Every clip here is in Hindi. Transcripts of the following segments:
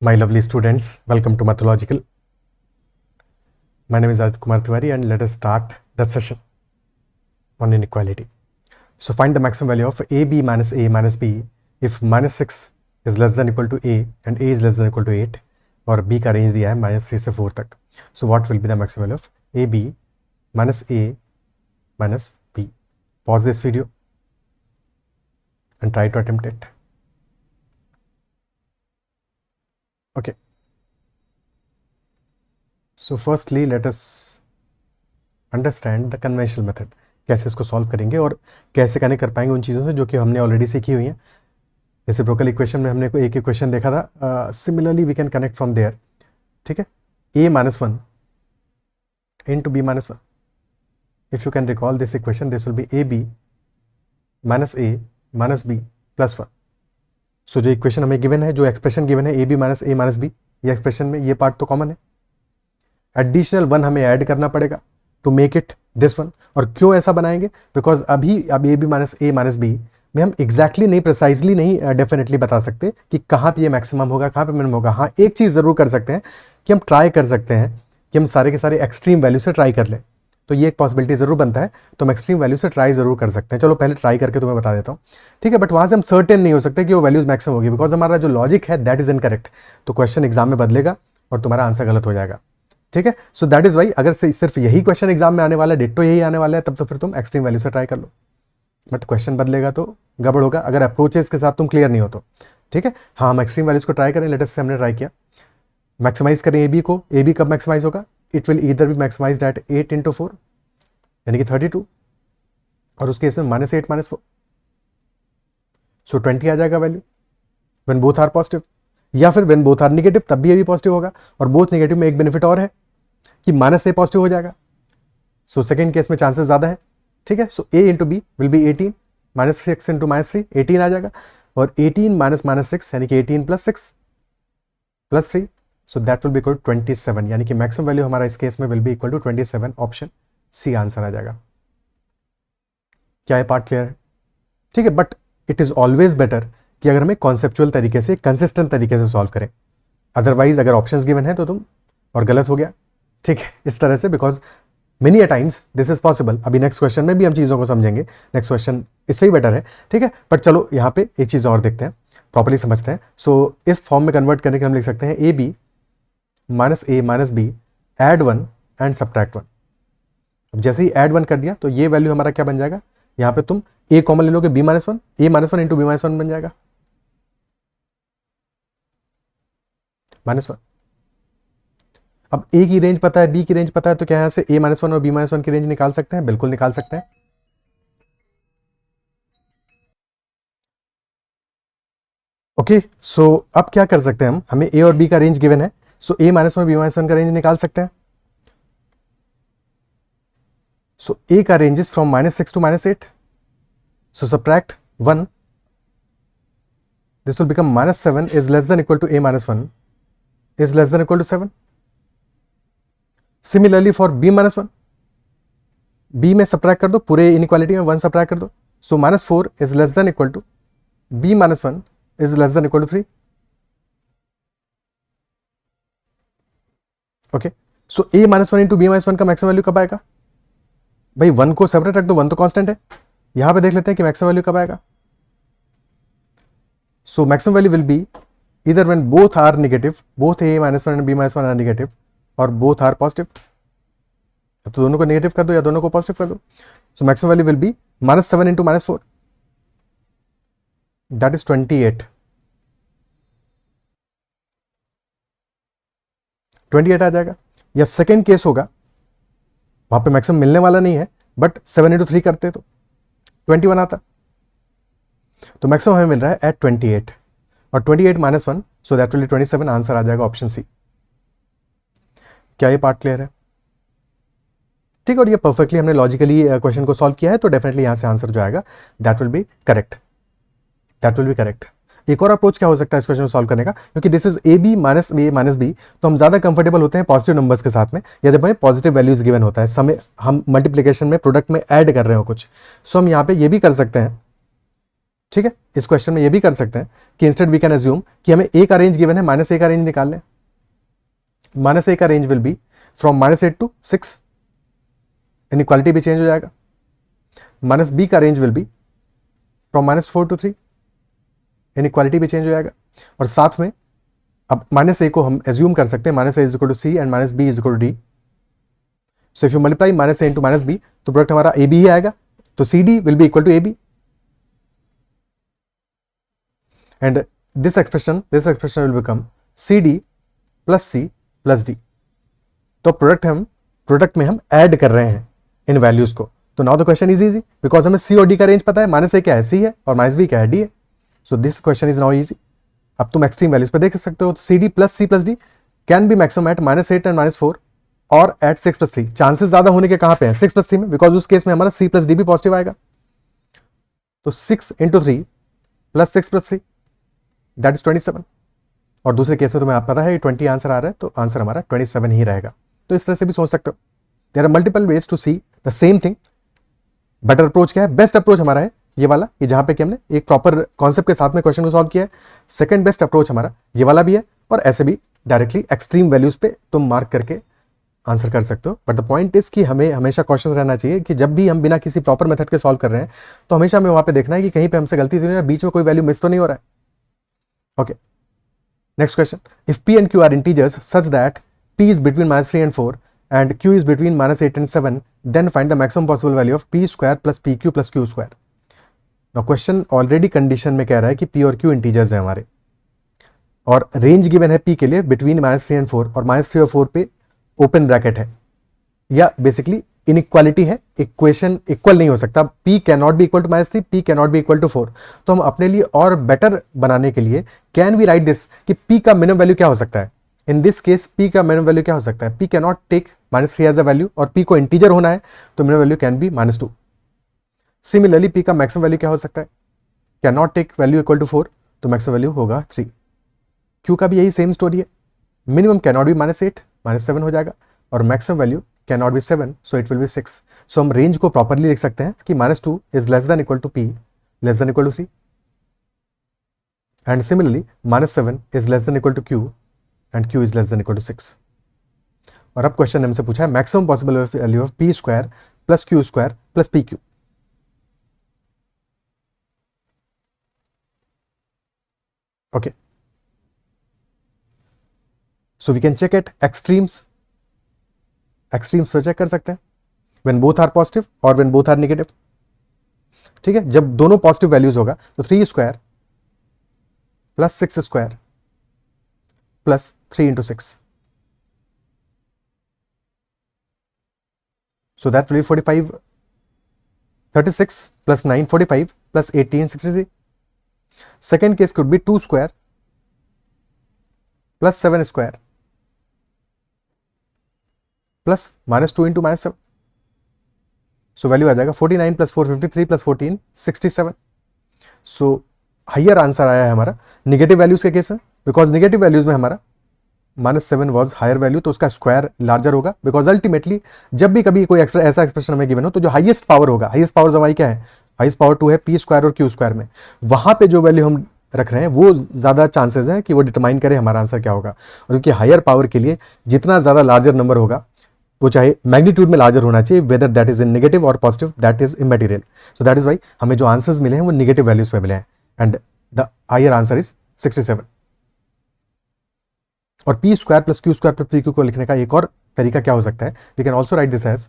My lovely students, welcome to Mathological. My name is Adit Kumar Tiwari and let us start the session on inequality. So find the maximum value of AB minus A minus B if minus 6 is less than equal to A and A is less than equal to 8 और B का रेंज दिया है -3 से 4 तक. So what will be the maximum value of AB minus A minus B? Pause this video and try to attempt it. Okay. So firstly, let us understand the conventional method. कैसे इसको सॉल्व करेंगे और कैसे कनेक्ट कर पाएंगे उन चीज़ों से जो कि हमने ऑलरेडी सीखी हुई हैं. रेसिप्रोकल इक्वेशन में हमने कोई एक इक्वेशन देखा था. Similarly we can connect from there. ठीक है. a minus 1 into b minus 1. If you can recall this equation, this will be ab minus a minus b plus 1. सो जो इक्वेशन हमें गिवन है, जो एक्सप्रेशन गिवन है ab minus a minus b, ये एक्सप्रेशन में ये पार्ट तो कॉमन है. एडिशनल 1 हमें ऐड करना पड़ेगा to make it this one. और क्यों ऐसा बनाएंगे? बिकॉज अब A B minus A minus B में हम एग्जैक्टली नहीं, प्रिसाइजली नहीं डेफिनेटली बता सकते कि कहाँ पे ये मैक्सिमम होगा, कहाँ पे मिनिमम होगा. हाँ, एक चीज़ ज़रूर कर सकते हैं कि हम ट्राई कर सकते हैं कि हम सारे के सारे एक्सट्रीम वैल्यू से ट्राई कर लें. तो ये एक पॉसिबिलिटी ज़रूर बनता है. तो हम एक्सट्रीम वैल्यू से ट्राई ज़रूर कर सकते हैं. चलो पहले ट्राई करके तुम्हें बता देता हूँ. ठीक है. बट वहाँ से हम सर्टेन नहीं हो सकते कि वो वैल्यूज मैक्सिमम होगी, बिकॉज हमारा जो लॉजिक है दैट इज़ इनकरेक्ट. तो क्वेश्चन एग्जाम में बदलेगा और तुम्हारा आंसर गलत हो जाएगा. ठीक है. सो दैट इज वाई अगर सिर्फ यही क्वेश्चन एग्जाम में आने वाला है, डिट्टो यही आने वाला है, तब तो फिर तुम एक्सट्रीम वैल्यू से ट्राई कर लो. बट क्वेश्चन बदलेगा तो गड़बड़ होगा अगर अप्रोचेस के साथ तुम क्लियर नहीं हो तो. ठीक है. हाँ, हम एक्सट्रीम वैल्यूज को ट्राई करें. लेटेस्ट से हमने ट्राई किया. मैक्सिमाइज करें ए बी को. ए बी कब मैक्सिमाइज होगा? It will either be maximised at 8 into 4 यानी कि 32, और उसके इसमें -8 -4. सो 20 आ जाएगा value when both are positive. या फिर व्हेन बोथ आर नेगेटिव तब भी ए भी पॉजिटिव होगा. और बोथ नेगेटिव में एक बेनिफिट और है कि -a पॉजिटिव हो जाएगा. सो सेकेंड केस में चांसेस ज़्यादा है. ठीक है. So a into B will be 18, -6 into -3 18 आ जाएगा. और 18 माइनस -6 यानी कि 18 + 6 + 3. So that will be equal to 27 यानी कि मैक्सिमम वैल्यू हमारा इस केस में will be equal to 27. Option C answer आ जाएगा. क्या ये पार्ट क्लियर है? ठीक है. But it is always better कि अगर हमें कॉन्सेप्चुअल तरीके से, कंसिस्टेंट तरीके से सॉल्व करें. अदरवाइज अगर ऑप्शंस गिवन है तो तुम और गलत हो गया. ठीक है. इस तरह से, because many a times this is possible. अभी नेक्स्ट क्वेश्चन में भी हम चीज़ों को समझेंगे. नेक्स्ट क्वेश्चन इससे ही बेटर है. ठीक है. बट चलो यहाँ पे एक चीज़ और देखते हैं, प्रॉपर्ली समझते हैं. सो इस फॉर्म में कन्वर्ट करने के हम लिख सकते हैं A B minus A minus B add 1 and subtract 1. अब जैसे ही एड 1 कर दिया तो ये वैल्यू हमारा क्या बन जाएगा? यहाँ पे तुम ए कॉमन ले लोगे, बी माइनस 1, ए माइनस 1 इंटू बी माइनस 1 बन जाएगा -1. अब ए की रेंज पता है, बी की रेंज पता है, तो क्या यहाँ से ए माइनस 1 और बी माइनस 1 की रेंज निकाल सकते हैं? बिल्कुल निकाल सकते हैं. ओके. सो अब क्या कर सकते हैं हम? हमें ए और बी का रेंज गिवन है. सो ए माइनस 1 और बी माइनस 1 का रेंज निकाल सकते हैं. सो ए का range is from -6 to -8. So subtract 1. This will become -7 is less than equal to a minus 1 is less than equal to 7. Similarly for b minus 1, b में सब्ट्रैक्ट कर दो, पूरे इनइक्वालिटी में 1 सब्ट्रैक्ट कर दो. सो -4 is less than equal to b minus 1 is less than equal to 3. Okay. So a minus 1 into b minus 1 का मैक्सिमम वैल्यू कब आएगा? भाई 1 को सेपरेट रख दो, 1 तो कांस्टेंट है. यहां पे देख लेते हैं कि मैक्सिमम वैल्यू कब आएगा. So maximum value will be either when both are negative, both a minus 1 and b minus 1 are negative, or both are positive. तो दोनों को नेगेटिव कर दो या दोनों को पॉजिटिव कर दो. So maximum value will be -7 into -4. That is 28. 28 आ जाएगा. या सेकेंड केस होगा, वहां पे मैक्सिमम मिलने वाला नहीं है, बट 7 into 3 करते तो 21 आता. तो मैक्सिमम हमें मिल रहा है एट 28 और 28 minus 1, so that will be 27. Answer आ जाएगा ऑप्शन सी. क्या ये पार्ट क्लियर है? ठीक. और ये परफेक्टली हमने लॉजिकली क्वेश्चन को सॉल्व किया है, तो डेफिनेटली यहां से आंसर जो आएगा that will B correct. That will B correct. एक और अप्रोच क्या हो सकता है इस क्वेश्चन को सॉल्व करने का? क्योंकि this is A B minus B, तो हम ज्यादा कंफर्टेबल होते हैं पॉजिटिव नंबर्स के साथ में, या जब हमें पॉजिटिव वैल्यूज गिवन होता है, समय हम मल्टीप्लीकेशन में, प्रोडक्ट में ऐड कर रहे हो कुछ. सो हम यहाँ पे ये भी कर सकते हैं ठीक है, इस क्वेश्चन में ये भी कर सकते हैं कि इंस्टेड वी कैन एज्यूम कि हमें ए का रेंज गिवन है, -a का रेंज निकाल लें। -a का range will be from -8 to 6, inequality भी चेंज हो जाएगा। -b का range will be from -4 to 3, inequality भी चेंज हो जाएगा। और साथ में अब -a को हम एज्यूम कर सकते हैं -a is equal to c and -b is equal to d। So if you multiply -a into -b तो प्रोडक्ट हमारा ab ही आएगा, तो cd will be equal to ab and this expression will become cd plus c plus d। तो प्रोडक्ट में हम ऐड कर रहे हैं इन वैल्यूज को। तो now the question is easy because हमें c और d का रेंज पता है, -a क्या है, c है, और -b क्या है, d है। So this question is now easy. अब तुम एक्सट्रीम वैल्यूज पे देख सकते हो, तो cd plus c plus d can be maximum at -8 and -4 और एट 6 प्लस 3। चांसेस ज्यादा होने के कहां पे है, 6 प्लस 3 में, बिकॉज उस केस में हमारा c प्लस d भी पॉजिटिव आएगा। तो 6 into 3 plus 6 plus 3 that is 27। और दूसरे केस में तुम्हें आप पता है 20 आंसर आ रहा है, तो आंसर हमारा 27 ही रहेगा। तो इस तरह से भी सोच सकते हो। There are multiple ways to see the same thing. Better approach क्या है, बेस्ट अप्रोच हमारा है ये वाला, ये जहां पे कि हमने एक प्रॉपर कॉन्सेप्ट के साथ में क्वेश्चन को सॉल्व किया है। सेकंड बेस्ट अप्रोच हमारा ये वाला भी है, और ऐसे भी डायरेक्टली एक्सट्रीम वैल्यूज पे तुम मार्क करके आंसर कर सकते हो। बट द पॉइंट इज कि हमें हमेशा कॉशियस रहना चाहिए कि जब भी हम बिना किसी प्रॉपर मेथड के सॉल्व कर रहे हैं, तो हमेशा हमें वहां पे देखना है कि कहीं पे हमसे गलती तो नहीं है, बीच में कोई वैल्यू मिस तो नहीं हो रहा है। Okay, next question. If p and q are integers such that p is between -3 and 4 and q is between -8 and 7, then find the maximum possible value of p square plus pq plus q square। Now question already condition में कह रहा है कि p और q इंटीजर्स हैं हमारे, और रेंज गिवन है p के लिए बिटवीन -3 and 4, और -3 और 4 पे ओपन ब्रैकेट है, या बेसिकली इनइक्वालिटी है, इक्वेशन इक्वल नहीं हो सकता। p can not be equal to -3, p can not be equal to 4। तो हम अपने लिए और बेटर बनाने के लिए कैन वी राइट दिस कि p का मिनिमम वैल्यू क्या हो सकता है। इन दिस केस p का मिनिमम वैल्यू क्या हो सकता है, p can not take -3 as a value, और p को इंटीजर होना है, तो minimum value can be -2। Similarly p का मैक्सिमम वैल्यू क्या हो सकता है, can not take value equal to 4, तो मैक्सिमम वैल्यू होगा 3। q का भी यही सेम स्टोरी है, मिनिमम कैन नॉट बी -8, -7 हो जाएगा, और maximum value can not be 7, so it will be 6। So हम रेंज को प्रॉपरली लिख सकते हैं कि -2 is less than equal to p less than equal to 3, and similarly -7 is less than equal to q and q is less than equal to 6। और अब क्वेश्चन हमसे पूछा है maximum possible value of p square plus q square plus pq। Okay, so we can check at extremes पे चेक कर सकते हैं, व्हेन बोथ आर पॉजिटिव और व्हेन बोथ आर नेगेटिव। ठीक है, जब दोनों पॉजिटिव वैल्यूज होगा तो 3 square plus 6 square plus 3 into 6, so that will be 45, 36 plus 9 45 plus 18 63। second case could be 2 square plus 7 square plus -2 into -7, so value आ जाएगा 49 plus 4 53 plus 14 67। so higher answer आया है हमारा निगेटिव वैल्यूज के केस में, बिकॉज निगेटिव वैल्यूज में हमारा -7 वॉज हायर वैल्यू, तो उसका स्क्वायर लार्जर होगा, बिकॉज अल्टीमेटली जब भी कभी कोई ऐसा एक्सप्रेशन हमें गिवन हो, तो जो हाईएस्ट पावर होगा, हाईएस्ट पावर हमारी क्या है, हाईएस्ट पावर 2 है p स्क्वायर और q स्क्वायर में, वहां पे जो वैल्यू हम रख रहे हैं वो ज्यादा चांसेस है कि वो डिटरमाइन करे हमारा आंसर क्या होगा। और क्योंकि हायर पावर के लिए जितना ज्यादा लार्जर नंबर होगा, वो चाहे मैग्नीट्यूड में लार्जर होना चाहिए, whether that is in negative और positive, that is immaterial. So that is why हमें जो आंसर्स मिले हैं वो नेगेटिव वैल्यूज पे मिले हैं, and the higher answer is 67। और p square plus q square plus pq को लिखने का एक और तरीका क्या हो सकता है, we can also write this as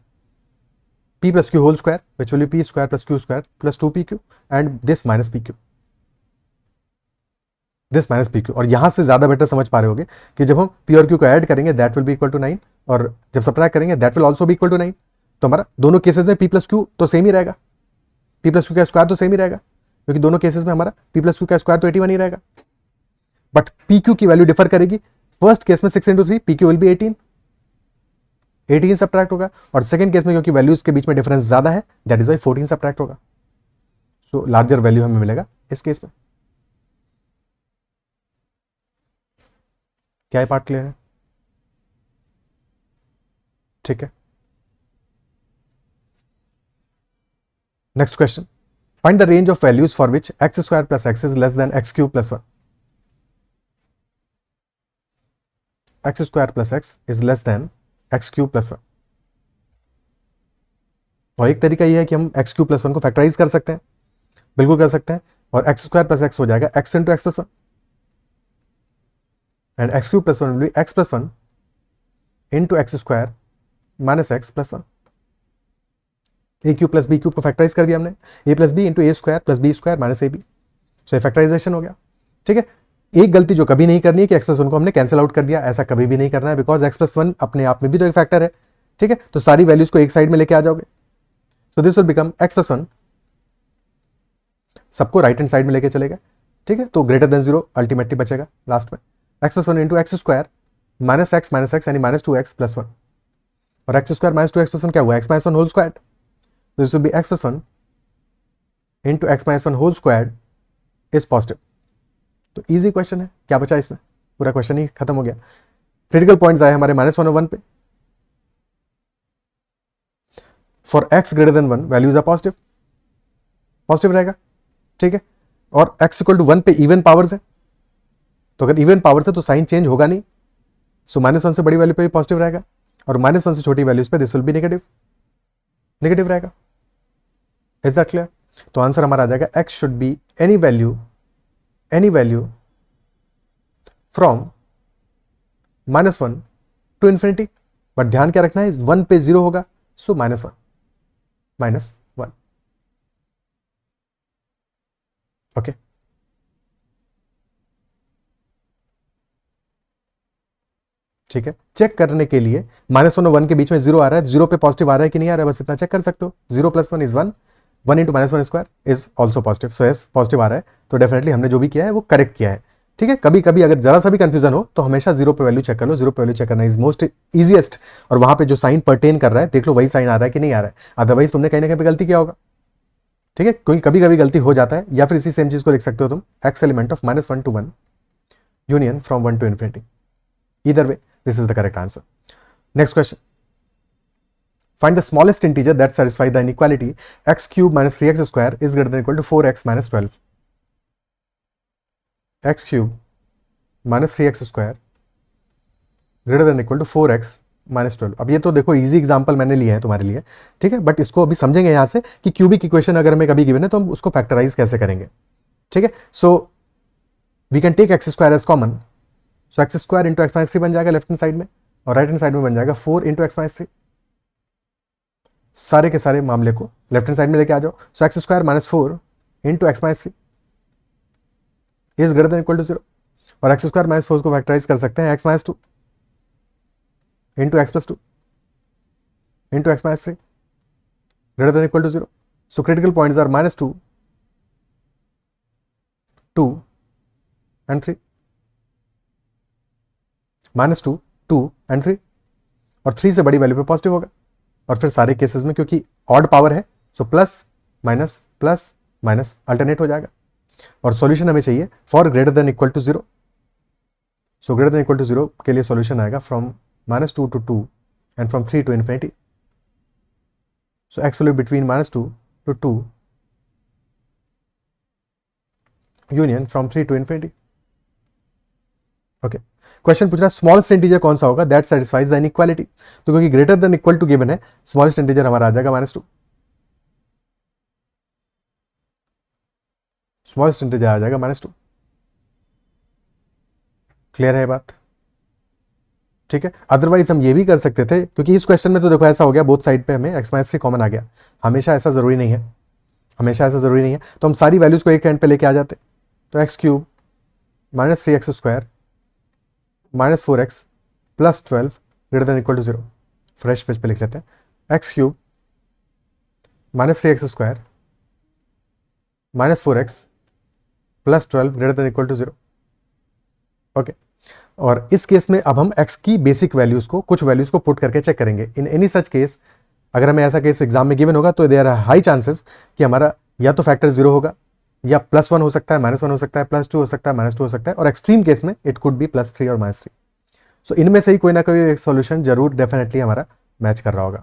p plus q whole square which will be p square plus q square plus 2pq and this minus pq, this minus pq। और यहां से ज्यादा बेटर समझ पा रहे होगे कि जब हम p और q को ऐड करेंगे that will be equal to 9, और जब सब्ट्रैक्ट करेंगे that will also be equal to 9। तो हमारा दोनों केसेस में p प्लस q तो सेम ही रहेगा, p प्लस q का स्क्वायर तो सेम ही रहेगा, क्योंकि दोनों केसेस में हमारा p प्लस q का स्क्वायर तो 81 ही रहेगा। बट pq की वैल्यू डिफर करेगी, फर्स्ट केस में 6 into 3 pq will be 18 subtract होगा, और सेकंड केस में क्योंकि वैल्यूज के बीच में डिफरेंस ज्यादा है दैट इज वाई 14 सब्ट्रैक्ट होगा। सो लार्जर वैल्यू हमें मिलेगा इस केस में। क्या ये पार्ट क्लियर है? ठीक है, next question. Find the range of values for which x square plus x is less then x cube plus one. X square plus x is less then x cube plus one. और एक तरीका यह है कि हम एक्स क्यूब प्लस वन को फैक्टराइज कर सकते हैं, बिल्कुल कर सकते हैं, और एक्स स्क्वायर प्लस एक्स हो जाएगा X into x plus one, and X cube plus one will be X plus one into X square minus x plus one. A cube plus B cube को फैक्टराइज कर दिया हमने, A plus B into A square plus B square minus A B. So ये फैक्टराइजेशन हो गया। ठीक है, एक गलती जो कभी नहीं करनी है कि एक्स प्लस वन को हमने कैंसिल आउट कर दिया, ऐसा कभी भी नहीं करना है, बिकॉज एक्स प्लस वन अपने आप में भी तो एक फैक्टर है। ठीक है, तो सारी वैल्यूज को एक साइड में लेके आ जाओगे, so this will become X plus one, सबको राइट हैंड साइड में लेके चलेगा। ठीक है, तो ग्रेटर देन जीरो अल्टीमेटली बचेगा लास्ट में, X plus one into X square minus X यानी minus two X plus one, और X square minus two X plus one क्या हुआ, X minus one whole square, this will be X plus one into x minus one whole square is positive. तो इजी क्वेश्चन है, क्या बचा इसमें, पूरा क्वेश्चन ही खत्म हो गया। क्रिटिकल पॉइंट्स आए हमारे माइनस वन और वन पे। For x greater than one values are positive, positive रहेगा। ठीक है, और एक्स इक्वल टू वन पे इवन पावर्स है, तो अगर इवन पावर्स है तो साइन चेंज होगा नहीं, सो माइनस वन से बड़ी वैल्यू पे भी पॉजिटिव रहेगा, और माइनस वन से छोटी वैल्यूज पे this will be negative, negative रहेगा। Is that clear? तो आंसर हमारा आ जाएगा X should be any value from minus one to infinity, but ध्यान क्या रखना है, वन पे जीरो होगा, सो माइनस वन। ओके, ठीक है, चेक करने के लिए माइनस वन और वन के बीच में जीरो आ रहा है, जीरो पे पॉजिटिव आ रहा है कि नहीं आ रहा है, बस इतना चेक कर सकते हो। Zero plus one is one, one into minus one square is also positive, so yes positive आ रहा है, तो डेफिनेटली हमने जो भी किया है वो करेक्ट किया है। ठीक है, कभी कभी अगर जरा सा भी कंफ्यूजन हो तो हमेशा जीरो पे वैल्यू चेक कर लो, जीरो पे वैल्यू चेक करना इज मोस्ट इजीएस्ट, और वहां पे जो साइन परटेन कर रहा है देख लो वही साइन आ रहा है कि नहीं आ रहा है, अदरवाइज तुमने कहीं ना कहीं गलती किया होगा। ठीक है, कोई कभी कभी गलती हो जाता है, या फिर इसी सेम चीज को लिख सकते हो तुम, x element of minus one to one union from one to infinity, either way this is the correct answer. Next question, find the smallest integer that satisfies the inequality x cube minus 3x square is greater than equal to 4x minus 12, x cube minus 3x square greater than equal to 4x minus 12। अब ये तो देखो इजी एग्जांपल मैंने लिया है तुम्हारे लिए, ठीक है, बट इसको अभी समझेंगे यहां से कि क्यूबिक इक्वेशन अगर हमें कभी गिवन है तो हम उसको फैक्टराइज कैसे करेंगे। ठीक है, so we can take x square as common, so x square into x minus three बन जाएगा लेफ्ट हैंड साइड में, और राइट हैंड साइड में बन जाएगा 4 इंटू एक्स माइनस थ्री। सारे के सारे मामले को लेफ्ट हैंड साइड में लेके आ जाओ, so x square minus 4 into x minus three is greater than equal to 0, और एक्स स्क्वायर माइनस 4 को फैक्टराइज कर सकते हैं x minus 2 into x plus 2 into x minus 3 greater than equal to 0। So critical points are minus 2, 2 and 3, minus 2, 2 and 3, और 3 से बड़ी वैल्यू पे पॉजिटिव होगा, और फिर सारे केसेस में क्योंकि ऑड पावर है सो प्लस माइनस अल्टरनेट हो जाएगा, और सॉल्यूशन हमें चाहिए for greater than equal to 0। So greater than equal to 0 के लिए सॉल्यूशन आएगा from minus 2 to 2 and from 3 to infinity. So x value between minus 2 to 2 union from 3 to infinity. Okay, question पूछ रहा है स्मॉलेस्ट इंटीजर कौन सा होगा दैट सेटिस्फाइज द इनइक्वालिटी, तो क्योंकि greater than equal to given है, स्मॉलेस्ट इंटीजर हमारा आ जाएगा माइनस 2, स्मॉलेस्ट इंटीजर आ जाएगा माइनस 2। क्लियर है बात? ठीक है, अदरवाइज हम ये भी कर सकते थे, क्योंकि इस क्वेश्चन में तो देखो ऐसा हो गया बोथ साइड पे हमें एक्स माइनस 3 कॉमन आ गया, हमेशा ऐसा जरूरी नहीं है, हमेशा ऐसा जरूरी नहीं है, तो हम सारी वैल्यूज को एक एंड पे लेके आ जाते, तो x cube minus 3x square minus 4x plus 12 greater than equal to 0, fresh page पे लिख लेते हैं, x cube minus 3x square minus 4x plus 12 greater than equal to 0। Okay, और इस केस में अब हम x की बेसिक वैल्यूज को, कुछ वैल्यूज को पुट करके चेक करेंगे। इन एनी सच केस, अगर हमें ऐसा केस एग्जाम में गिवन होगा तो देयर आर हाई चांसेस कि हमारा या तो फैक्टर 0 होगा, या प्लस 1 हो सकता है, माइनस 1 हो सकता है, प्लस 2 हो सकता है, माइनस 2 हो सकता है, और एक्सट्रीम केस में इट कुड बी प्लस 3 और माइनस 3। सो इनमें से ही कोई ना कोई एक सॉल्यूशन जरूर डेफिनेटली हमारा मैच कर रहा होगा।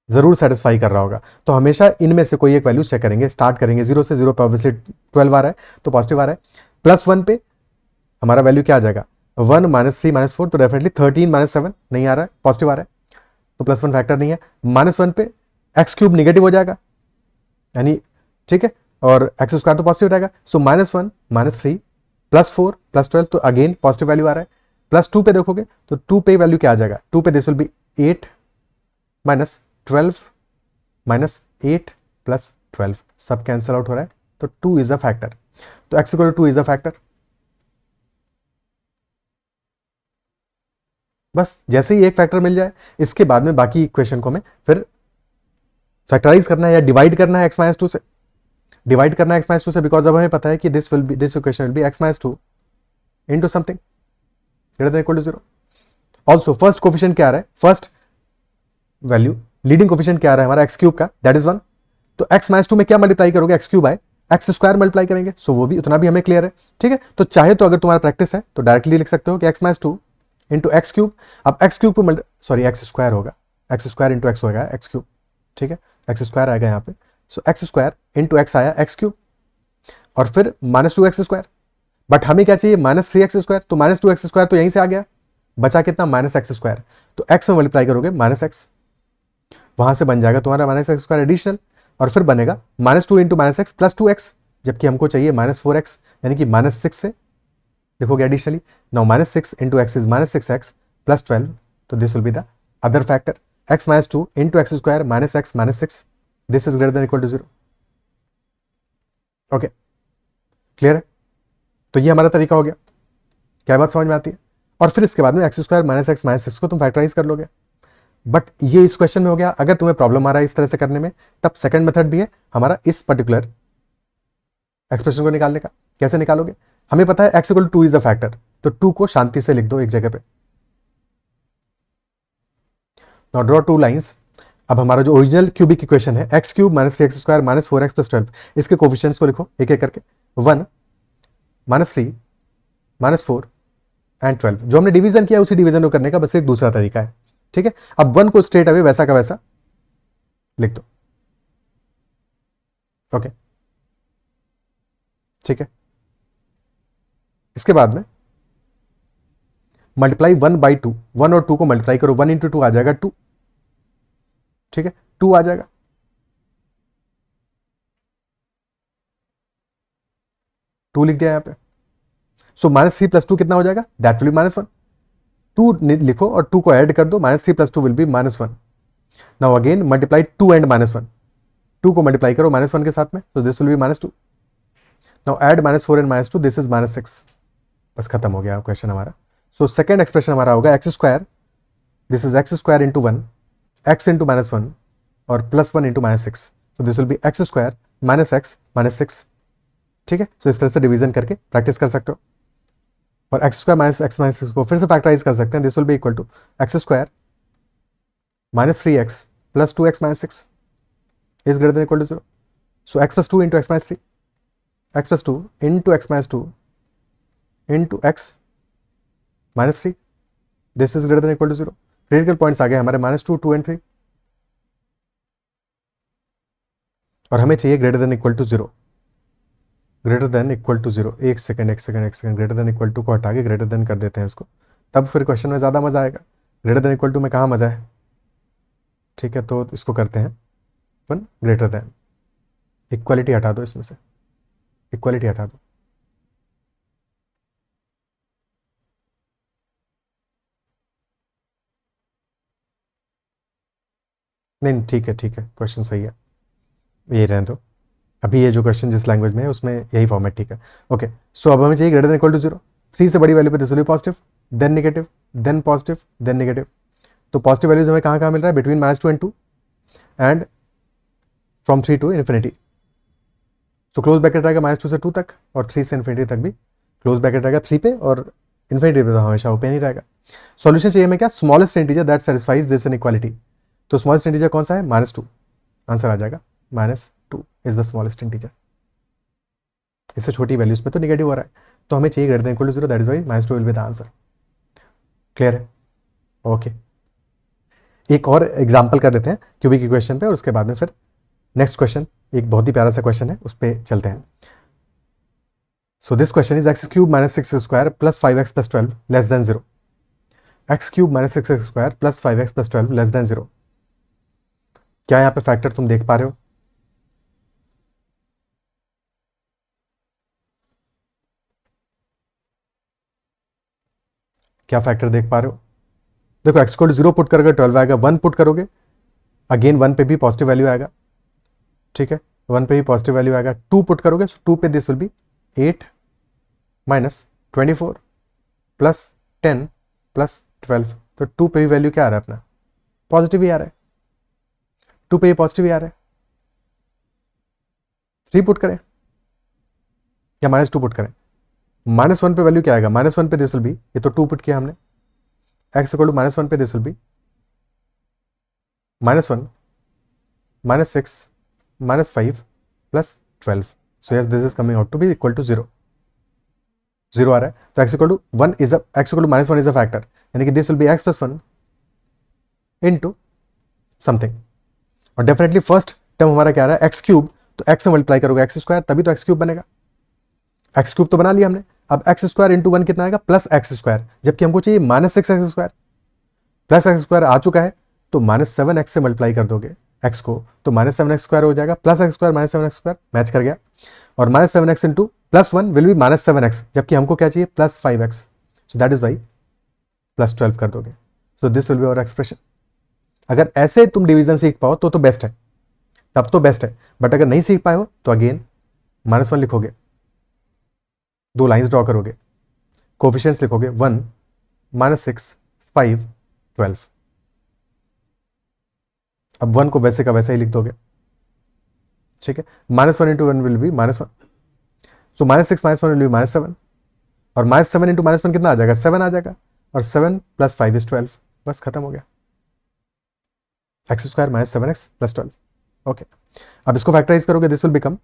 जरूर सेटिस्फाई कर रहा होगा। तो हमेशा इनमें से कोई एक वैल्यू चेक करेंगे, स्टार्ट करेंगे जीरो से, जीरो पे ऑब्वियसली 12 आ रहा है तो पॉजिटिव आ रहा है, प्लस वन पे हमारा वैल्यू क्या आ जाएगा, 1 -3 -4, तो डेफिनेटली 13 -7 नहीं आ रहा है, पॉजिटिव आ रहा है, तो प्लस वन फैक्टर नहीं है। -1 पे एक्स क्यूब निगेटिव हो जाएगा, यानी ठीक है, और एक्स स्क्वायर तो पॉजिटिव रहेगा, सो -1 -3 +4 +12, तो अगेन पॉजिटिव वैल्यू आ रहा है। +2 पे देखोगे तो 2 पे वैल्यू क्या आ जाएगा, 2 पे दिस विल बी 8 -12 -8 +12, सब कैंसिल आउट हो रहा है, तो 2 इज अ फैक्टर, तो x equal to 2 is a factor. बस जैसे ही एक फैक्टर मिल जाए, इसके बाद में बाकी इक्वेशन को हमें फिर फैक्टराइज करना है या डिवाइड करना है x-2 से, डिवाइड करना है x-2 से, बिकॉज अब हमें पता है कि this will be, this equation will be x-2 into something greater than equal to 0। Also first coefficient क्या आ रहा है, फर्स्ट वैल्यू लीडिंग कोफिशिएंट क्या आ रहा है हमारा, एक्स क्यूब का, दैट इज 1, तो x-2 में क्या मल्टीप्लाई करोगे, x cube by x square multiply करेंगे, सो वो भी उतना भी हमें क्लियर है, ठीक है। तो चाहे तो अगर तुम्हारा प्रैक्टिस है तो डायरेक्टली लिख सकते हो कि x-2 इंटू एक्स क्यूब, अब एक्स क्यूब पे सॉरी एक्स स्क्वायर होगा, एक्स स्क्वायर इंटू एक्स होगा एक्स क्यूब, ठीक है, एक्स स्क्वायर आएगा यहाँ पे, सो एक्स स्क्वायर इंटू एक्स आया एक्स क्यूब, और फिर -2x², बट हमें क्या चाहिए, -3x², तो -2x² तो यहीं से आ गया, बचा कितना, -x², तो x में मल्टीप्लाई करोगे -x, वहां से बन जाएगा तुम्हारा -x² एडिशनल, और फिर बनेगा -2 इंटू -x प्लस 2x, जबकि हमको चाहिए -4x, यानी कि -6 से लिखोगे additionally, now -6 into x is -6x plus 12, तो this will be the other factor, x-2 into x square -x -6, this is greater than equal to 0। Okay, clear है, तो ये हमारा तरीका हो गया, क्या बात समझ में आती है। और फिर इसके बाद में x² -x -6 को तुम फैक्टराइज कर लोगे, बट ये इस क्वेश्चन में हो गया। अगर तुम्हें प्रॉब्लम आ रहा है इस तरह से करने में, तब सेकंड मेथड भी है हमारा इस पर्टिकुलर एक्सप्रेशन को निकालने का। कैसे निकालोगे, हमें पता है x equal to 2 is a factor, तो 2 को शांति से लिख दो एक जगह पे, नाउ ड्रॉ टू लाइंस। अब हमारा जो ओरिजिनल क्यूबिक इक्वेशन है, x³ -3x² -4x + 12, इसके कोफिशिएंट्स को लिखो एक एक करके, 1 -3 -4 एंड 12, जो हमने डिवीजन किया उसी डिवीजन को करने का बस एक दूसरा तरीका है, ठीक है। अब 1 को स्ट्रेट अवे वैसा का वैसा लिख दो, ओके, ठीक है। इसके बाद में मल्टीप्लाई 1/2, 1 और 2 को मल्टीप्लाई करो, 1 इंटू 2 आ जाएगा 2, ठीक है, 2 आ जाएगा, 2 लिख दिया यहाँ पे, सो -3 + 2 कितना हो जाएगा, दैट विल बी -1, 2 लिखो और 2 को ऐड कर दो, -3 + 2 will be -1। Now again multiply 2 and -1, 2 को मल्टीप्लाई करो -1 के साथ में, तो this will be -2। Now add -4 and -2, this is -6, बस खत्म हो गया क्वेश्चन हमारा। सो सेकंड एक्सप्रेशन हमारा होगा x², this is x² into 1, x into -1 और +1 इंटू -6, तो this will B x² -x -6, ठीक है। सो इस तरह से डिवीजन करके प्रैक्टिस कर सकते हो, और x² -x -6 को फिर से फैक्टराइज कर सकते हैं, this will be equal to x² -3x + 2x -6 is greater than equal to 0, so x + 2 into x -3, x + 2 into x -2 into x -3, this is greater than equal to 0। Critical points आ गए हमारे -2 2 एंड 3, और हमें चाहिए greater than equal to 0, greater than equal to 0। एक सेकंड एक सेकंड एक second, greater than equal to को हटा के ग्रेटर देन कर देते हैं इसको, तब फिर क्वेश्चन में ज़्यादा मजा आएगा। ग्रेटर देन इक्वल टू में कहाँ मजा है, ठीक है, तो इसको करते हैं अपन ग्रेटर देन, इक्वालिटी हटा दो इसमें से, इक्वालिटी हटा दो, नहीं ठीक है ठीक है, क्वेश्चन सही है, ये रहने दो। अभी ये जो क्वेश्चन जिस लैंग्वेज में है उसमें यही फॉर्मेट ठीक है, ओके। सो अब हमें चाहिए ग्रेटर देन इक्वल टू 0, 3 से बड़ी वैल्यू पे this will be positive, then negative, then positive, then negative, तो पॉजिटिव वैल्यूज हमें कहाँ कहाँ मिल रहा है, between -2 and 2 and from 3 to infinity, तो क्लोज ब्रैकेट रहेगा -2 से 2 तक, और 3 से इन्फिनिटी तक भी क्लोज ब्रैकेट रहेगा 3 पे, और इन्फिनिटी पे तो हमेशा ओपन ही रहेगा। सॉल्यूशन चाहिए हमें क्या, smallest integer that satisfies this inequality, तो स्मॉलेस्ट इंटीजर कौन सा है, -2, आंसर आ जाएगा -2 इज द स्मॉलेस्ट इंटीजर। इससे छोटी वैल्यूज पे तो निगेटिव हो रहा है, तो हमें चाहिए greater than equal to 0, that is y -2 will be the answer. Clear है, ओके। एक और एग्जाम्पल कर लेते हैं क्यूबिक इक्वेशन पे और उसके बाद में फिर नेक्स्ट क्वेश्चन, एक बहुत ही प्यारा सा क्वेश्चन है, उस पर चलते हैं. So this question is x cube minus 6x² plus 5x plus 12 less than 0. X cube minus 6x² plus 5x plus 12 less than 0. क्या यहाँ पे फैक्टर तुम देख पा रहे हो? क्या फैक्टर देख पा रहे हो? देखो एक्स को 0 पुट करोगे 12 आएगा, 1 पुट करोगे अगेन 1 पे भी पॉजिटिव वैल्यू आएगा. ठीक है, 1 पे भी पॉजिटिव वैल्यू आएगा. 2 पुट करोगे 2 पे this will B 8 minus 24 plus 10 plus 12. तो 2 पे भी वैल्यू क्या आ रहा है अपना? पॉजिटिव ही आ रहा है. 2 पे पॉजिटिव ही आ रहा है. 3 पुट करें या -2 पुट करें? -1 पे वैल्यू क्या आएगा? -1 पे दिस विल बी, ये तो 2 पुट किया हमने, x इक्वल टू -1 पे this will be -1 -6 -5 plus 12. So yes this is coming out to be equal to 0. 0 आ रहा है तो x equal to 1 is x equal to -1 is a factor, यानी कि this will be x plus 1 into something. और डेफिनेटली फर्स्ट टर्म हमारा क्या आ रहा है? एक्स क्यूब, तो x में मल्टीप्लाई करोगे एक्स स्क्वायर, तभी तो एक्स क्यूब बनेगा. एक्स क्यूब तो बना लिया हमने. अब एक्स स्क्वायर इंटू 1 कितना आएगा? प्लस एक्स स्क्वायर, जबकि हमको चाहिए -6x². प्लस एक्स स्क्वायर आ चुका है तो -7x से मल्टीप्लाई कर दोगे x को, तो -7x² हो जाएगा. Plus x square -7x² match कर गया. और -7x into +1 will be -7x, जबकि हमको क्या चाहिए? +5x. So that is Y +12 कर दोगे. So this will be our expression. अगर ऐसे तुम डिवीजन सीख पाओ तो बेस्ट है, तब तो बेस्ट है. बट अगर नहीं सीख पाए हो तो अगेन -1 लिखोगे, 2 लाइंस ड्रॉ करोगे, कोफिशिएंट्स लिखोगे 1 -6 5 12. अब 1 को वैसे का वैसा ही लिख दोगे. ठीक है, -1 into 1 will be -1. So -6 -1 will be -7. और -7 इंटू -1 कितना आ जाएगा? 7 आ जाएगा. और 7 + 5 इज 12. बस खत्म हो गया. x² -7x + 12. ओके, अब इसको फैक्टराइज करोगे, दिस विल बिकम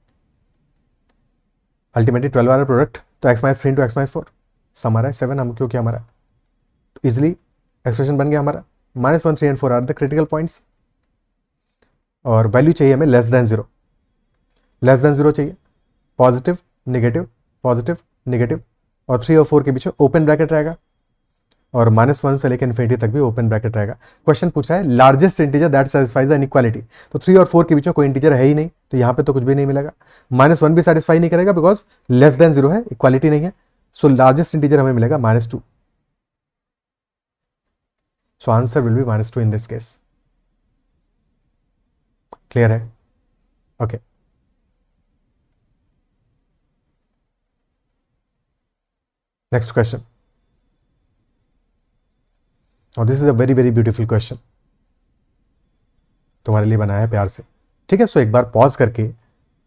अल्टीमेटली 12 वाला प्रोडक्ट, तो x - 3 इंटू x - 4 सम आ रहा है 7. हम क्यों किया हमारा, तो इजिली एक्सप्रेशन बन गया हमारा. -1 3 and 4 are the critical points. और वैल्यू चाहिए हमें लेस देन 0. लेस देन 0 चाहिए. पॉजिटिव नेगेटिव पॉजिटिव नेगेटिव, और 3 और 4 के बीच में ओपन ब्रैकेट रहेगा. और -1 से लेकर इन्फिनिटी तक भी ओपन ब्रैकेट रहेगा. क्वेश्चन पूछ रहा है largest integer that satisfies the inequality. तो 3 और 4 के बीच में कोई इंटीजर है ही नहीं, तो यहाँ पे तो कुछ भी नहीं मिलेगा. -1 भी सेटिस्फाई नहीं करेगा बिकॉज लेस देन 0 है, इक्वालिटी नहीं है. सो लार्जेस्ट इंटीजर हमें मिलेगा -2. So answer will be -2 in this case. Clear है? ओके. Next question. और this is a very very beautiful question, तुम्हारे लिए बनाया है प्यार से. ठीक है, सो एक बार पॉज करके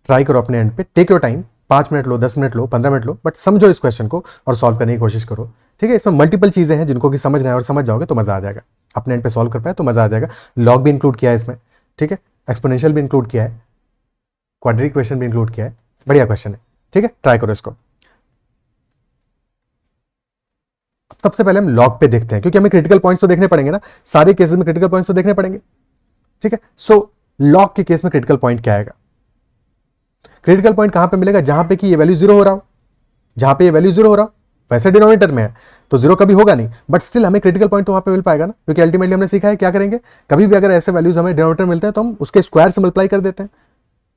ट्राई करो अपने एंड पे. टेक योर टाइम, 5 मिनट लो, 10 मिनट लो, 15 मिनट लो, बट समझो इस क्वेश्चन को और सॉल्व करने की कोशिश करो. ठीक है, इसमें मल्टीपल चीजें हैं जिनको कि समझना है, और समझ जाओगे तो मजा आ जाएगा. अपने एंड पे सॉल्व कर पाए तो मजा आ जाएगा. लॉग भी इंक्लूड किया है इसमें. ठीक है, एक्सपोनेंशियल भी इंक्लूड किया है, क्वाड्रेटिक इक्वेशन भी इंक्लूड किया है. बढ़िया क्वेश्चन है. ठीक है, ट्राई करो इसको. सबसे पहले हम लॉग पे देखते हैं, क्योंकि हमें क्रिटिकल पॉइंट्स तो देखने पड़ेंगे ना, सारे केसेस में क्रिटिकल पॉइंट्स तो देखने पड़ेंगे. ठीक है, सो लॉग के केस में क्रिटिकल पॉइंट क्या आएगा? क्रिटिकल पॉइंट कहां पे मिलेगा? जहां पे कि ये वैल्यू 0 हो रहा हो. जहां पे ये वैल्यू 0 हो रहा हो, वैसे डिनोमिनेटर में है तो 0 कभी होगा नहीं, बट स्टिल हमें क्रिटिकल पॉइंट तो वहां पे मिल पाएगा ना, क्योंकि अल्टीमेटली हमने सीखा है क्या करेंगे, कभी भी अगर ऐसे वैल्यूज हमें डिनोमिनेटर मिलते हैं तो हम उसके स्क्वायर से मल्टीप्लाई कर देते हैं.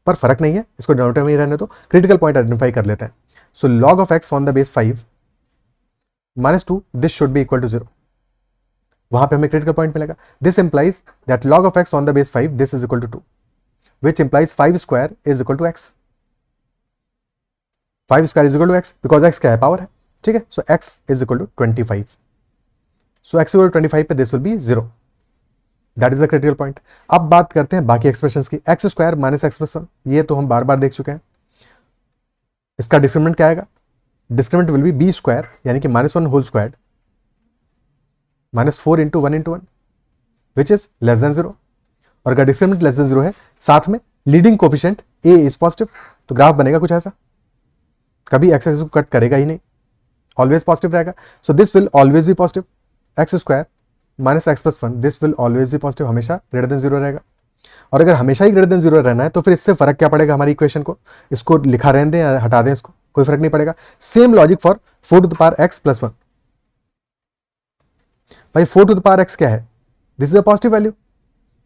पर फर्क नहीं है, इसको डिनोमिनेटर में ही रहने दो, क्रिटिकल पॉइंट आइडेंटिफाई कर लेते हैं. So log of x on the base 5 -2, this should be equal to 0. वहां पे हमें क्रिटिकल पॉइंट मिलेगा. This implies that log of x on the base 5 this is equal to 2, which implies 5 square is equal to x. 5 square is equal to x because x क्या है? पावर है. ठीक है, सो x is equal to 25. So x equal to 25 पे this will B 0. That is the critical point. अब बात करते हैं बाकी एक्सप्रेशंस की. x square minus x plus 1, ये तो हम बार बार देख चुके हैं. इसका डिस्क्रिमिनेंट क्या आएगा? Discriminant will be b square, यानी कि -1 whole square -4 into 1 into 1 which is less than 0. और अगर डिस्क्रिमिनेंट लेस देन 0 है, साथ में leading coefficient a is positive, तो ग्राफ बनेगा कुछ ऐसा. कभी एक्स एक्सिस को कट करेगा ही नहीं, ऑलवेज पॉजिटिव रहेगा. So this will always be positive. X square minus x plus one, this will always भी पॉजिटिव, हमेशा ग्रेटर देन जीरो रहेगा। और अगर हमेशा ही ग्रेटर देन जीरो रहना है तो फिर इससे फर्क क्या पड़ेगा हमारी इक्वेशन को, इसको लिखा रहने दें या हटा दें इसको, कोई फर्क नहीं पड़ेगा। Same logic for 4 to the power x plus one. भाई 4 टू द पावर एक्स क्या है, this is a positive value.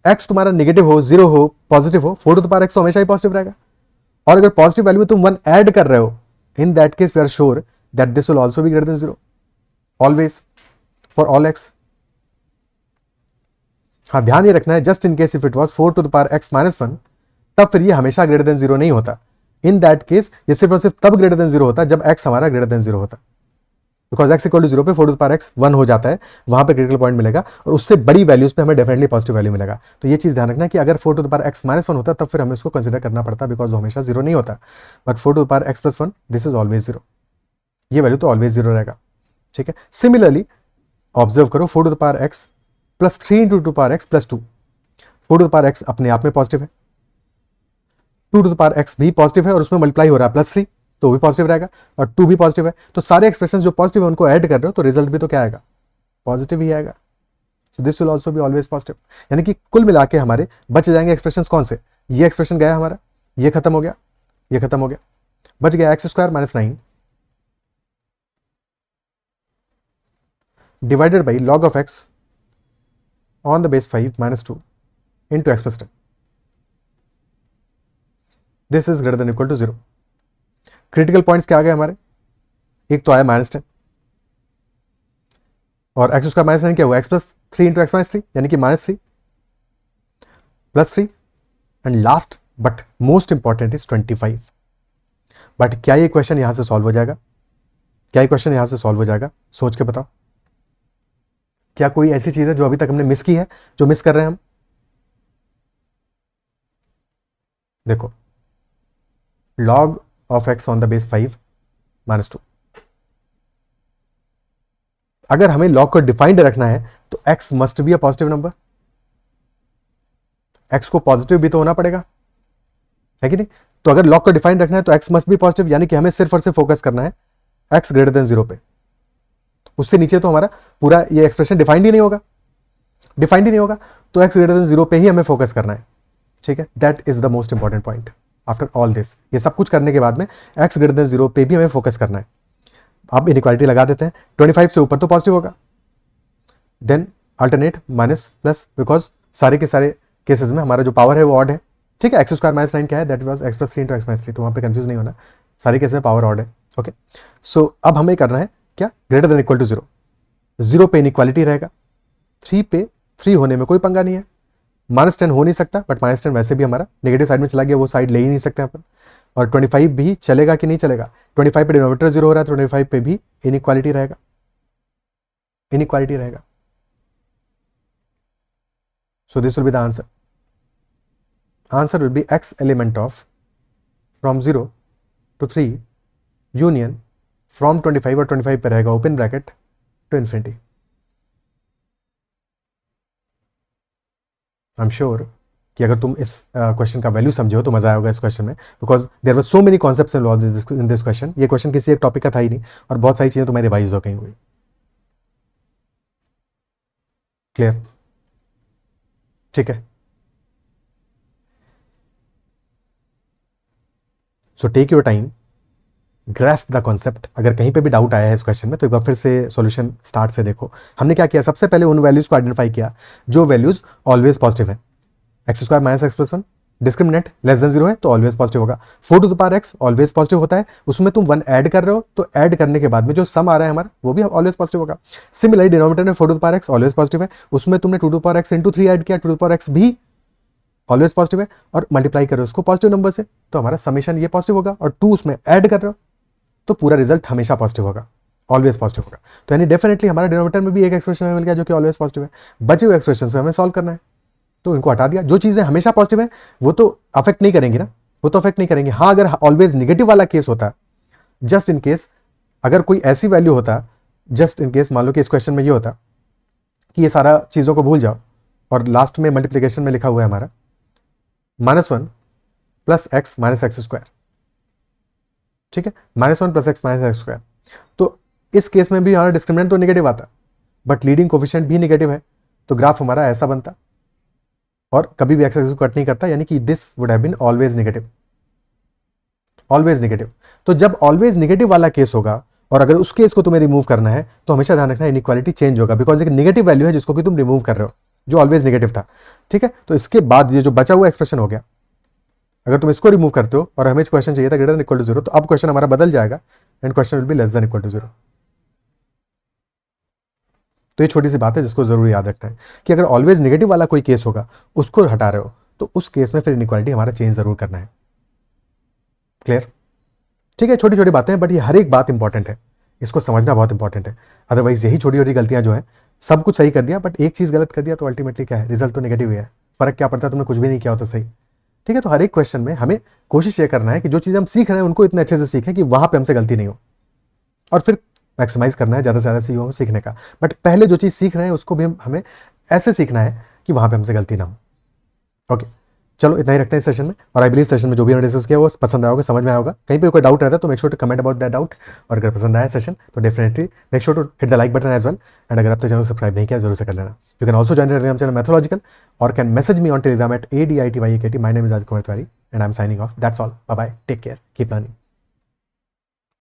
X तुम्हारा नेगेटिव हो, जीरो हो, पॉजिटिव हो, 4 टू द पावर एक्स तो हमेशा ही पॉजिटिव रहेगा। और अगर पॉजिटिव वैल्यू में तुम वन ऐड कर रहे हो, in that case we are sure that this will also be greater than zero, always for all x. हाँ, ध्यान ये रखना है, just in case if it was 4 to the power x minus one, तब फिर ये हमेशा ग्रेटर देन जीरो नहीं होता। इन दैट केस ये सिर्फ और सिर्फ तब ग्रेटर देन जीरो होता है जब एक्स हमारा ग्रेटर देन जीरो होता है, because x equal to zero पे 4 to the power x one हो जाता है, वहां पे क्रिटिकल पॉइंट मिलेगा, और उससे बड़ी वैल्यूज पे हमें डेफिनेटली पॉजिटिव वैल्यू मिलेगा। तो ये चीज ध्यान रखना है कि अगर 4 to the power x minus one होता तब फिर हमें उसको कंसिडर करना पड़ता, बिकॉज वो हमेशा जीरो नहीं होता। But 4 to the power x plus one, this is always zero, ये वैल्यू तो ऑलवेज जीरो रहेगा। ठीक है, सिमिलरली ऑब्जर्व करो 4 to the power x plus 3 into two power x plus 2, 4 to the power x अपने आप में पॉजिटिव है, 2 टू द पावर एक्स भी पॉजिटिव है और उसमें मल्टीप्लाई हो रहा है प्लस 3, तो भी पॉजिटिव रहेगा, और 2 भी पॉजिटिव है। तो सारे एक्सप्रेशन जो पॉजिटिव है उनको ऐड कर रहे हो तो रिजल्ट भी तो क्या आएगा, पॉजिटिव ही आएगा। सो this will also be always positive. यानी कि कुल मिला के हमारे बच जाएंगे एक्सप्रेशन कौन से, ये एक्सप्रेशन गया हमारा, ये खत्म हो गया, ये खत्म हो गया, बच गया x square minus 9 divided by log of x on the base 5 minus 2 into x plus 10, this is greater than equal to zero. Critical points क्या आ गए हमारे, एक तो आया माइनस 10 और एक्स स्क्वायर माइनस 9 क्या हुआ, x plus 3 into x minus 3, यानी कि minus 3 plus 3, and last but most important is 25। But क्या ये क्वेश्चन यहां से सॉल्व हो जाएगा, क्या ये क्वेश्चन यहां से सॉल्व हो जाएगा, सोच के बताओ। क्या कोई ऐसी चीज है जो अभी तक हमने मिस की है, जो मिस कर रहे हैं हम। देखो log of x on the base 5 minus 2, अगर हमें log को डिफाइंड रखना है तो x must be a positive number, x को पॉजिटिव भी तो होना पड़ेगा, है कि नहीं। तो अगर log को डिफाइंड रखना है तो x मस्ट बी पॉजिटिव, यानी कि हमें सिर्फ और सिर्फ फोकस करना है x ग्रेटर देन जीरो पे, उससे नीचे तो हमारा पूरा ये एक्सप्रेशन डिफाइंड ही नहीं होगा, डिफाइंड ही नहीं होगा, तो x ग्रेटर देन जीरो पे ही हमें फोकस करना है। ठीक है, that is the most important point. After all this, ये सब कुछ करने के बाद में x ग्रेटर देन जीरो पे भी हमें फोकस करना है। अब इनइक्वालिटी लगा देते हैं, 25 से ऊपर तो पॉजिटिव होगा, then alternate minus plus, because सारे के सारे केसेस में हमारा जो पावर है वो ऑड है। ठीक है, एक्स स्क्वायर माइनस 9 क्या है, that was x plus 3 into x minus 3, तो वहाँ पे कंफ्यूज नहीं होना, सारे केसेस में पावर ऑड है। ओके, सो अब हमें करना है क्या, greater than equal to zero, zero पे इनइक्वालिटी रहेगा, 3 पे 3 होने में कोई पंगा नहीं है, माइनस 10 हो नहीं सकता, बट माइनस 10 वैसे भी हमारा नेगेटिव साइड में चला गया, वो साइड ले ही नहीं सकते अपन। और 25 भी चलेगा कि नहीं चलेगा, 25 पे डिनोमिनेटर जीरो हो रहा है तो 25 पे भी इनइक्वालिटी रहेगा, इनइक्वालिटी रहेगा। So this will be the answer, answer will be x element of from 0 to 3 union from 25, और 25 पे रहेगा open bracket to infinity. I am sure कि अगर तुम इस क्वेश्चन का वैल्यू समझे हो तो मजा आएगा इस क्वेश्चन में, because there were so many concepts involved in this question. ये क्वेश्चन किसी एक टॉपिक का था ही नहीं, और बहुत सारी चीजें तुम्हारी रिवाइज हो गई हुई। क्लियर, ठीक है। So take your time, grasp the concept. अगर कहीं पे भी डाउट आया है इस क्वेश्चन में तो एक बार फिर से सॉल्यूशन स्टार्ट से देखो। हमने क्या किया, सबसे पहले उन वैल्यूज को आइडेंटिफाई किया जो वैल्यूज ऑलवेज पॉजिटिव है। X square minus x plus one discriminant less than zero है तो ऑलवेज पॉजिटिव होगा। 4 to the power x always positive होता है, उसमें तुम 1 ऐड कर रहे हो तो ऐड करने के बाद में जो सम आ रहा है हमारा वो भी ऑलवेज पॉजिटिव होगा। सिमिलरली डिनोमिनेटर में 4 to the power x always positive है, उसमें तुमने 2 to the power x into 3 add किया, 2 टू द पावर एक्स भी ऑलवेज पॉजिटिव है, और मल्टीप्लाई कर रहे हो उसको पॉजिटिव नंबर से तो हमारा समेशन ये पॉजिटिव होगा, और 2 उसमें ऐड कर रहे हो तो पूरा रिजल्ट हमेशा पॉजिटिव होगा, ऑलवेज पॉजिटिव होगा। तो यानी डेफिनेटली हमारा डिनोमिनेटर में भी एक एक्सप्रेशन मिल गया जो कि ऑलवेज पॉजिटिव है। बचे हुए एक्सप्रेशन में हमें सॉल्व करना है, तो इनको हटा दिया। जो चीजें हमेशा पॉजिटिव है वो तो अफेक्ट नहीं करेंगी ना, वो तो अफेक्ट नहीं करेंगे। हाँ, अगर ऑलवेज निगेटिव वाला केस होता, जस्ट इन केस अगर कोई ऐसी वैल्यू होता, जस्ट इन केस मान लो कि इस क्वेश्चन में ये होता कि ये सारा चीजों को भूल जाओ और लास्ट में मल्टीप्लीकेशन में लिखा हुआ है हमारा -1 plus x minus x square, ठीक है, -1 plus x minus x square. तो इस केस में भी हमारा डिस्क्रिमिनेंट तो नेगेटिव आता, बट लीडिंग कोफिशिएंट भी नेगेटिव है, तो ग्राफ हमारा ऐसा बनता और कभी भी एक्स एक्सिस को कट नहीं करता, यानी कि this would have been always negative, always negative. तो जब ऑलवेज नेगेटिव वाला केस होगा और अगर उस केस को तुम्हें रिमूव करना है तो हमेशा ध्यान रखना इनइक्वालिटी चेंज होगा, बिकॉज एक नेगेटिव वैल्यू है जिसको कि तुम रिमूव कर रहे हो, जो ऑलवेज नेगेटिव था। ठीक है, तो इसके बाद ये जो बचा हुआ एक्सप्रेशन हो गया, अगर तुम इसको रिमूव करते हो और हमें क्वेश्चन चाहिए था ग्रेटर देन इक्वल टू 0, तो अब क्वेश्चन हमारा बदल जाएगा and question will be less than equal to 0। तो ये छोटी सी बात है जिसको जरूर याद रखना है कि अगर ऑलवेज नेगेटिव वाला कोई केस होगा उसको हटा रहे हो तो उस केस में फिर इनइक्वालिटी हमारा चेंज जरूर करना है। क्लियर? ठीक है, छोटी छोटी बातें हैं बट ये हर एक बात इंपॉर्टेंट है, इसको समझना बहुत इंपॉर्टेंट है। अदरवाइज यही छोटी छोटी गलतियां जो है, सब कुछ सही कर दिया बट एक चीज गलत कर दिया तो अल्टीमेटली क्या है, रिजल्ट तो नेगेटिव ही है। फर्क क्या पड़ता है, तुमने कुछ भी नहीं किया होता सही। ठीक है, तो हर एक क्वेश्चन में हमें कोशिश ये करना है कि जो चीज़ हम सीख रहे हैं उनको इतने अच्छे से सीखें कि वहां पे हमसे गलती नहीं हो, और फिर मैक्सिमाइज करना है ज़्यादा से ज़्यादा सीखों को सीखने का। बट पहले जो चीज़ सीख रहे हैं उसको भी हमें ऐसे सीखना है कि वहां पे हमसे गलती ना हो। ओके, चलो इतना ही रखते हैं इस सेशन में, और आई बिलीव सेशन में जो भी हमने डिस्कस किया वो पसंद आया होगा, समझ में आया होगा। कहीं पे कोई डाउट रहता है तो make sure to comment about that doubt, और अगर पसंद आया सेशन तो definitely make sure to hit the like button as well, and अगर अब तक चैनल को सब्सक्राइब नहीं किया जरूर से कर लेना। You can also join Telegram channel mathological और can message me on Telegram at ADITYAKT। My name is Aditya Kumar Tiwari and I am signing off. That's all, bye bye, take care, keep learning.